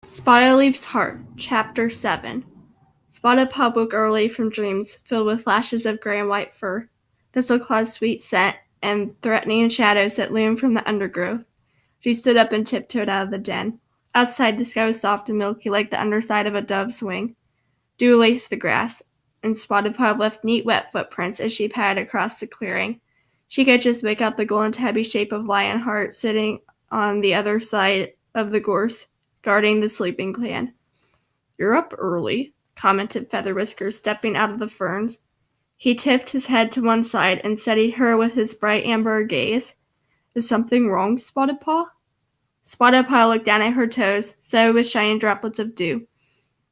Spottedleaf's Heart, Chapter 7. Spotted Paw woke early from dreams filled with flashes of gray and white fur, Thistleclaw's sweet scent, and threatening shadows that loomed from the undergrowth. She stood up and tiptoed out of the den. Outside, the sky was soft and milky like the underside of a dove's wing. Dew laced the grass, and Spotted Paw left neat wet footprints as she padded across the clearing. She could just make out the golden tabby shape of Lionheart sitting on the other side of the gorse, guarding the sleeping clan. "You're up early," commented Featherwhisker, stepping out of the ferns. He tipped his head to one side and steadied her with his bright amber gaze. "Is something wrong, Spotted Paw?" Spotted Paw looked down at her toes, studded with shining droplets of dew.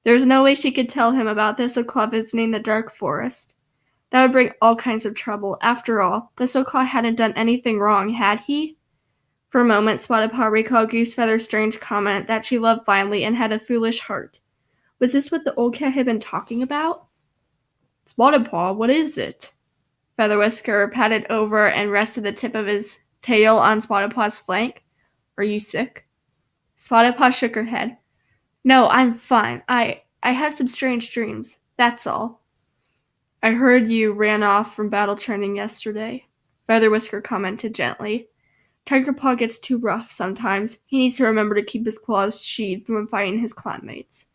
There was no way she could tell him about Thistleclaw visiting the dark forest. That would bring all kinds of trouble. After all, Thistleclaw hadn't done anything wrong, had he? For a moment, Spotted Paw recalled Goosefeather's strange comment that she loved finely and had a foolish heart. Was this what the old cat had been talking about? "Spotted Paw, what is it?" Featherwhisker patted over and rested the tip of his tail on Spotted Paw's flank. "Are you sick?" Spotted Paw shook her head. "No, I'm fine. I had some strange dreams. That's all." "I heard you ran off from battle training yesterday," Featherwhisker commented gently. "Tiger Paw gets too rough sometimes. He needs to remember to keep his claws sheathed when fighting his clanmates."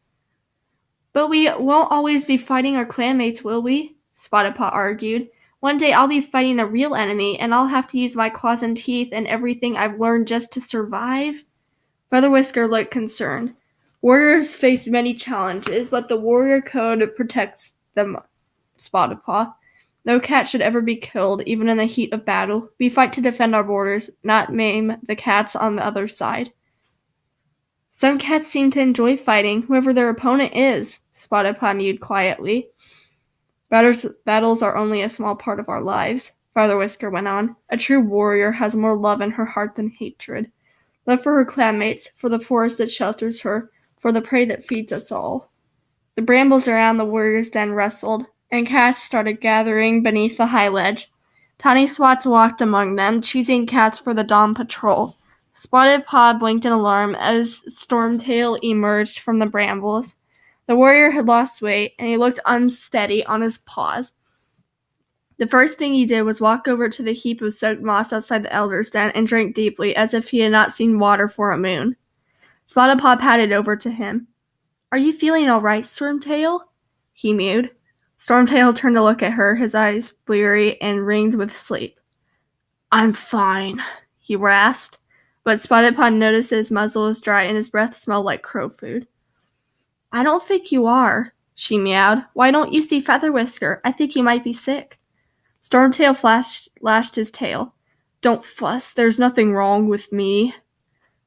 "But we won't always be fighting our clanmates, will we?" Spotted Paw argued. "One day I'll be fighting a real enemy, and I'll have to use my claws and teeth and everything I've learned just to survive." Featherwhisker looked concerned. "Warriors face many challenges, but the warrior code protects them, Spotted Paw. No cat should ever be killed, even in the heat of battle. We fight to defend our borders, not maim the cats on the other side." "Some cats seem to enjoy fighting, whoever their opponent is," Spotted Paw mewed quietly. Battles are only a small part of our lives," Featherwhisker went on. "A true warrior has more love in her heart than hatred. Love for her clanmates, for the forest that shelters her, for the prey that feeds us all." The brambles around the warrior's den rustled, and cats started gathering beneath the high ledge. Tiny Swats walked among them, choosing cats for the dawn patrol. Spotted Paw blinked in alarm as Stormtail emerged from the brambles. The warrior had lost weight, and he looked unsteady on his paws. The first thing he did was walk over to the heap of soaked moss outside the elder's den and drank deeply, as if he had not seen water for a moon. Spotted Paw padded over to him. "Are you feeling all right, Stormtail?" he mewed. Stormtail turned to look at her, his eyes bleary and ringed with sleep. "I'm fine," he rasped, but Spotted Paw noticed that his muzzle was dry and his breath smelled like crow food. "I don't think you are," she meowed. "Why don't you see Featherwhisker? I think you might be sick." Stormtail lashed his tail. "Don't fuss. There's nothing wrong with me."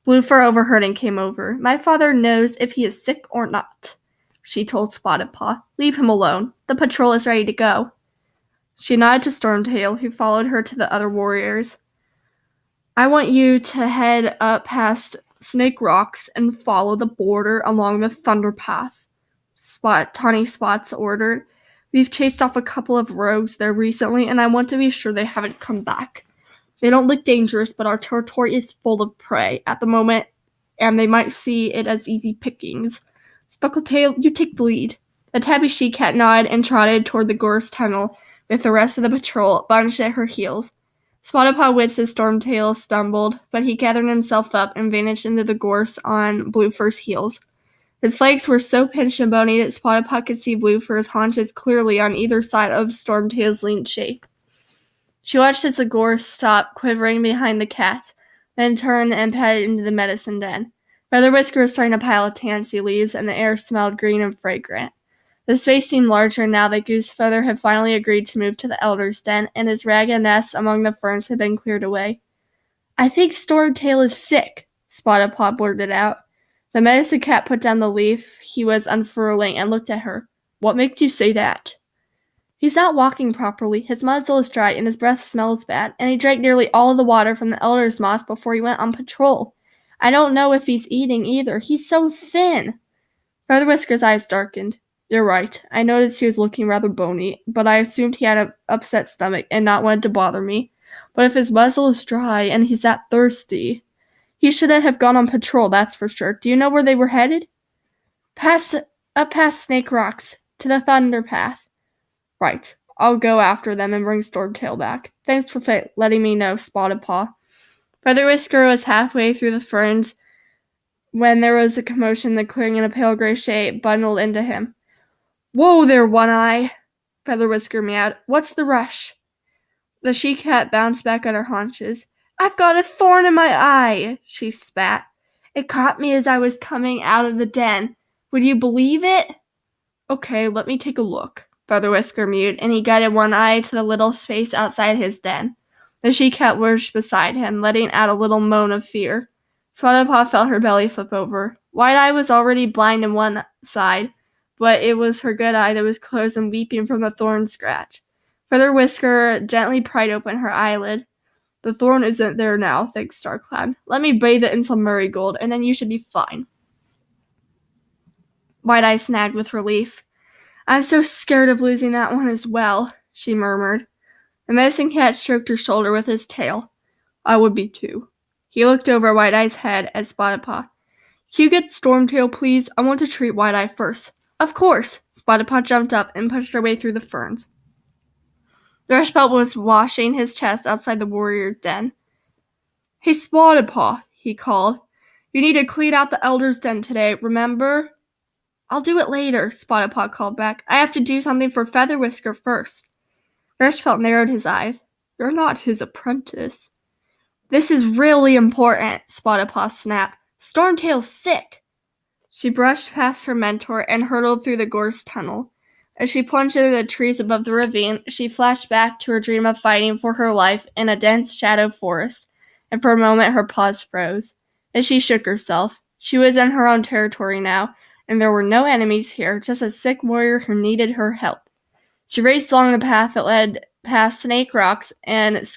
Bluefur overheard and came over. "My father knows if he is sick or not," she told Spotted Paw. "Leave him alone. The patrol is ready to go." She nodded to Stormtail, who followed her to the other warriors. "I want you to head up past Snake Rocks and follow the border along the Thunder Path," Tawny Spots ordered. "We've chased off a couple of rogues there recently, and I want to be sure they haven't come back. They don't look dangerous, but our territory is full of prey at the moment, and they might see it as easy pickings. Speckletail, you take the lead." The tabby she-cat nodded and trotted toward the gorse tunnel, with the rest of the patrol bunched at her heels. Spotted Paw wished as Stormtail stumbled, but he gathered himself up and vanished into the gorse on Bluefur's heels. His flanks were so pinched and bony that Spotted Paw could see Bluefur's haunches clearly on either side of Stormtail's lean shape. She watched as the gorse stopped quivering behind the cats, then turned and padded into the medicine den. Featherwhisker was starting to pile of tansy leaves, and the air smelled green and fragrant. The space seemed larger now that Goosefeather had finally agreed to move to the elder's den, and his ragged nest among the ferns had been cleared away. "I think Stormtail is sick," Spotted Paw blurted out. The medicine cat put down the leaf he was unfurling and looked at her. "What makes you say that?" "He's not walking properly, his muzzle is dry, and his breath smells bad, and he drank nearly all of the water from the elder's moss before he went on patrol. I don't know if he's eating either. He's so thin." Featherwhisker's eyes darkened. "You're right. I noticed he was looking rather bony, but I assumed he had an upset stomach and not wanted to bother me. But if his muzzle is dry and he's that thirsty, he shouldn't have gone on patrol, that's for sure. Do you know where they were headed?" Up past Snake Rocks, to the Thunder Path. Right. I'll go after them and bring Stormtail back. Thanks for letting me know, Spotted Paw. Feather Whisker was halfway through the ferns when there was a commotion in the clearing and a pale gray shape bundled into him. Whoa there, One Eye! Feather Whisker meowed. What's the rush? The she-cat bounced back on her haunches. I've got a thorn in my eye, she spat. It caught me as I was coming out of the den. Would you believe it? Okay, let me take a look, Feather Whisker mewed, and he guided One Eye to the little space outside his den. The she-cat lurched beside him, letting out a little moan of fear. Spotted Paw felt her belly flip over. White Eye was already blind in one side, but it was her good eye that was closed and weeping from the thorn scratch. Feather Whisker gently pried open her eyelid. The thorn isn't there now, thanks Starcloud. Let me bathe it in some marigold, and then you should be fine. White Eye snagged with relief. I'm so scared of losing that one as well, she murmured. The medicine cat stroked her shoulder with his tail. I would be too. He looked over White Eye's head at Spotted Paw. Can you get Stormtail, please? I want to treat White Eye first. Of course! Spotted Paw jumped up and pushed her way through the ferns. Thrushpelt was washing his chest outside the warrior's den. Hey, Spotted Paw, he called. You need to clean out the elder's den today, remember? I'll do it later, Spotted Paw called back. I have to do something for Feather Whisker first. Thrushpelt narrowed his eyes. You're not his apprentice. This is really important, Spotted Paw snapped. Stormtail's sick. She brushed past her mentor and hurtled through the gorse tunnel. As she plunged into the trees above the ravine, she flashed back to her dream of fighting for her life in a dense shadow forest, and for a moment her paws froze. As she shook herself, she was in her own territory now, and there were no enemies here, just a sick warrior who needed her help. She raced along the path that led past Snake Rocks and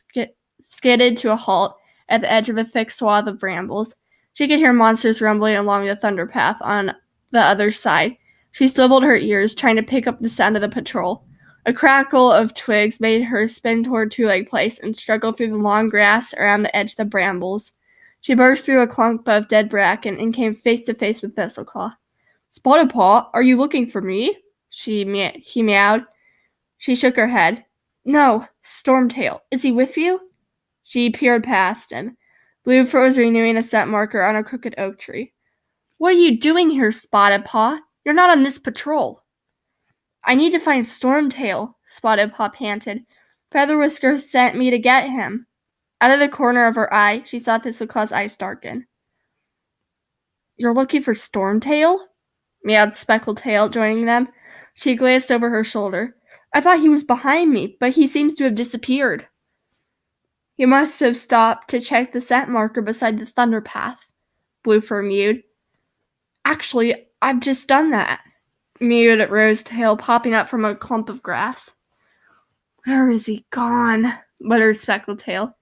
skidded to a halt at the edge of a thick swath of brambles. She could hear monsters rumbling along the thunder path on the other side. She swiveled her ears, trying to pick up the sound of the patrol. A crackle of twigs made her spin toward Two-Leg Place and struggle through the long grass around the edge of the brambles. She burst through a clump of dead bracken and came face to face with Thistleclaw. Spotted Paw, are you looking for me? He meowed. She shook her head. No, Stormtail. Is he with you? She peered past him. Blue Fur was renewing a scent marker on a crooked oak tree. What are you doing here, Spotted Paw? You're not on this patrol. I need to find Stormtail, Spotted Paw panted. Feather Whisker sent me to get him. Out of the corner of her eye, she saw Thistleclaw's eyes darken. You're looking for Stormtail? Meowed Speckletail, joining them. She glanced over her shoulder. I thought he was behind me, but he seems to have disappeared. He must have stopped to check the scent marker beside the thunder path, Blue Fur mewed. Actually, I've just done that, mewed Rosetail, popping up from a clump of grass. Where is he gone? Muttered Speckletail.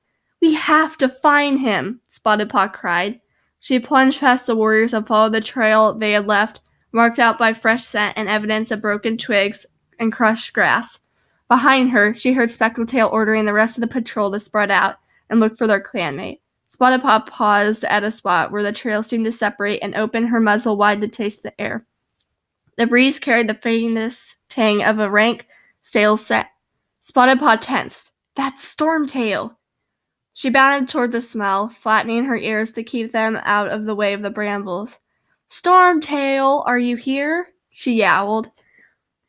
We have to find him, Spotted Paw cried. She plunged past the warriors and followed the trail they had left, marked out by fresh scent and evidence of broken twigs and crushed grass. Behind her, she heard Speckletail ordering the rest of the patrol to spread out and look for their clanmate. Spotted Paw paused at a spot where the trail seemed to separate and opened her muzzle wide to taste the air. The breeze carried the faintest tang of a rank, stale scent. Spotted Paw tensed. That's Stormtail! She bounded toward the smell, flattening her ears to keep them out of the way of the brambles. Stormtail, are you here? She yowled.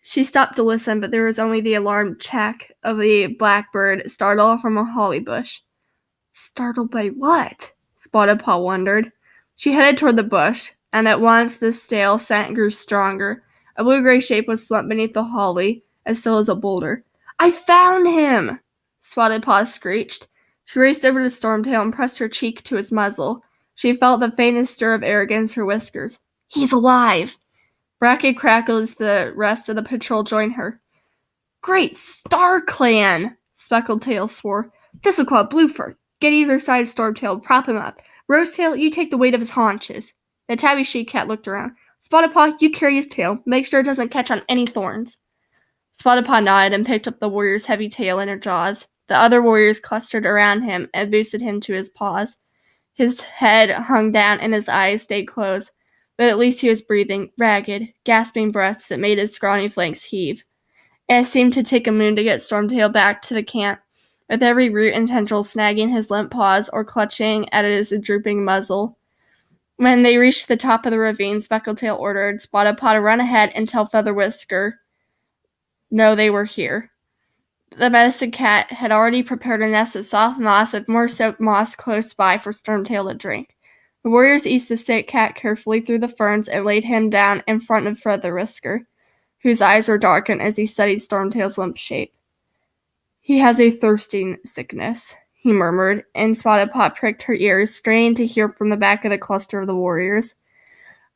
She stopped to listen, but there was only the alarmed check of the blackbird startled from a holly bush. Startled by what? Spotted Paw wondered. She headed toward the bush, and at once the stale scent grew stronger. A blue-gray shape was slumped beneath the holly, as still as a boulder. I found him! Spotted Paw screeched. She raced over to Stormtail and pressed her cheek to his muzzle. She felt the faintest stir of air against her whiskers. He's alive! Bracket crackled as the rest of the patrol joined her. Great Star Clan! Speckletail swore. Thistleclaw, Bluefur, get either side of Stormtail, prop him up. Rosetail, you take the weight of his haunches. The tabby she-cat looked around. Spotted Paw, you carry his tail. Make sure it doesn't catch on any thorns. Spotted Paw nodded and picked up the warrior's heavy tail in her jaws. The other warriors clustered around him and boosted him to his paws. His head hung down and his eyes stayed closed. but at least he was breathing, ragged, gasping breaths that made his scrawny flanks heave. It seemed to take a moon to get Stormtail back to the camp, with every root and tendril snagging his limp paws or clutching at his drooping muzzle. When they reached the top of the ravine, Speckletail ordered Spotted Paw to run ahead and tell Featherwhisker no they were here. The medicine cat had already prepared a nest of soft moss with more soaked moss close by for Stormtail to drink. The warriors eased the sick cat carefully through the ferns and laid him down in front of Featherwhisker, whose eyes were darkened as he studied Stormtail's limp shape. "He has a thirsting sickness," he murmured, and Spotted Paw pricked her ears, straining to hear from the back of the cluster of the warriors.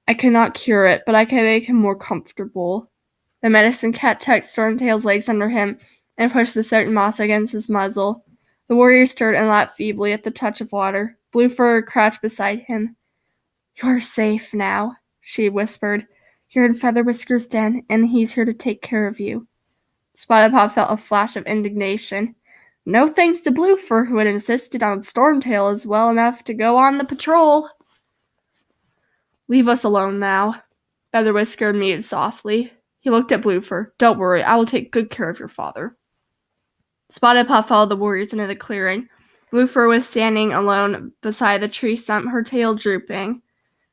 "I cannot cure it, but I can make him more comfortable." The medicine cat tucked Stormtail's legs under him and pushed the soaked moss against his muzzle. The warrior stirred and lapped feebly at the touch of water. Bluefur crouched beside him. "You're safe now," she whispered. "You're in Featherwhisker's den, and he's here to take care of you." Spotted Paw felt a flash of indignation. No thanks to Bluefur, who had insisted on Stormtail as well enough to go on the patrol. "Leave us alone now," Featherwhisker mewed softly. He looked at Bluefur. "Don't worry, I will take good care of your father." Spotted Paw followed the warriors into the clearing. Bluefur was standing alone beside the tree stump, her tail drooping.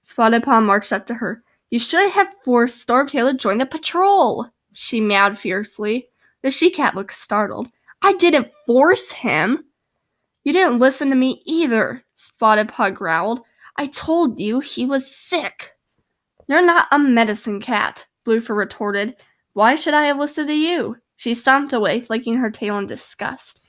Spotted Paw marched up to her. "You should have forced Stormtail to join the patrol," she meowed fiercely. The she-cat looked startled. "I didn't force him." "You didn't listen to me either," Spotted Paw growled. "I told you he was sick." "You're not a medicine cat," Bluefur retorted. "Why should I have listened to you?" She stomped away, flicking her tail in disgust.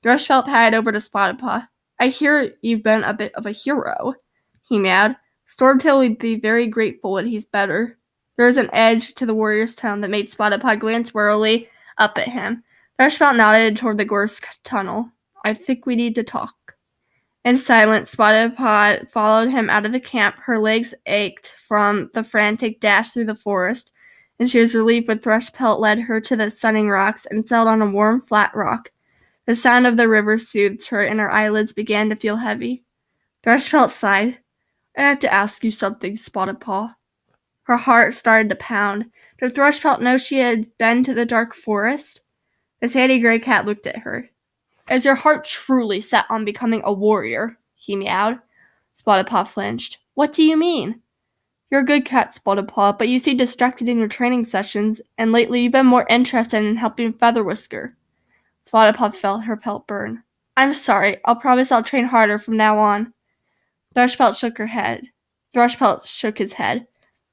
Thrushfelt patted over to Spotted Paw. "I hear you've been a bit of a hero," he meowed. "Stormtail would be very grateful when he's better." There was an edge to the warrior's tone that made Spotted Paw glance warily up at him. Thrushfelt nodded toward the gorse tunnel. "I think we need to talk." In silence, Spotted Paw followed him out of the camp. Her legs ached from the frantic dash through the forest, and she was relieved when Thrushpelt led her to the sunning rocks and settled on a warm, flat rock. The sound of the river soothed her, and her eyelids began to feel heavy. Thrushpelt sighed. "I have to ask you something, Spotted Paw." Her heart started to pound. Did Thrushpelt know she had been to the dark forest? The sandy gray cat looked at her. "Is your heart truly set on becoming a warrior?" he meowed. Spotted Paw flinched. "What do you mean?" "You're a good cat, Spotted Paw, but you seem distracted in your training sessions, and lately you've been more interested in helping Featherwhisker." Spotted Paw felt her pelt burn. "I'm sorry. I'll promise I'll train harder from now on." Thrushpelt shook his head.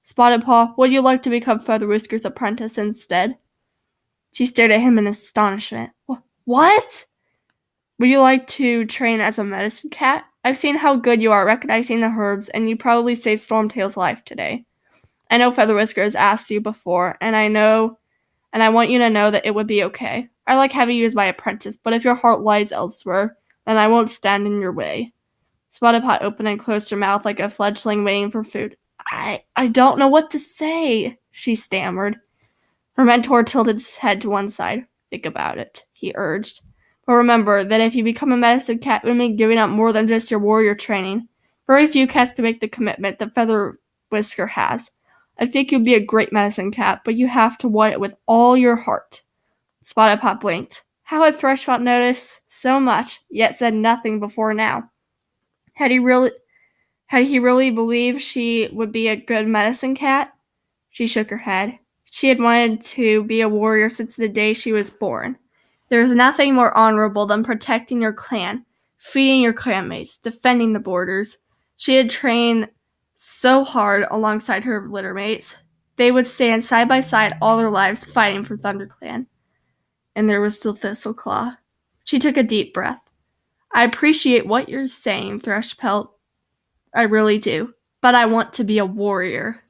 "Spotted Paw, would you like to become Featherwhisker's apprentice instead?" She stared at him in astonishment. "What?" "Would you like to train as a medicine cat? I've seen how good you are recognizing the herbs, and you probably saved Stormtail's life today. I know Featherwhisker has asked you before, and I want you to know that it would be okay. I like having you as my apprentice, but if your heart lies elsewhere, then I won't stand in your way." Spotted Paw opened and closed her mouth like a fledgling waiting for food. I don't know what to say," she stammered. Her mentor tilted his head to one side. "Think about it," he urged. "But remember that if you become a medicine cat, it would mean giving up more than just your warrior training. Very few cats can make the commitment that Featherwhisker has. I think you'd be a great medicine cat, but you have to want it with all your heart." Spotted Paw blinked. How had Thrushpelt noticed so much, yet said nothing before now? Had he really believed she would be a good medicine cat? She shook her head. She had wanted to be a warrior since the day she was born. There is nothing more honorable than protecting your clan, feeding your clanmates, defending the borders. She had trained so hard alongside her littermates. They would stand side by side all their lives fighting for ThunderClan. And there was still Thistleclaw. She took a deep breath. "I appreciate what you're saying, Thrushpelt. I really do. But I want to be a warrior."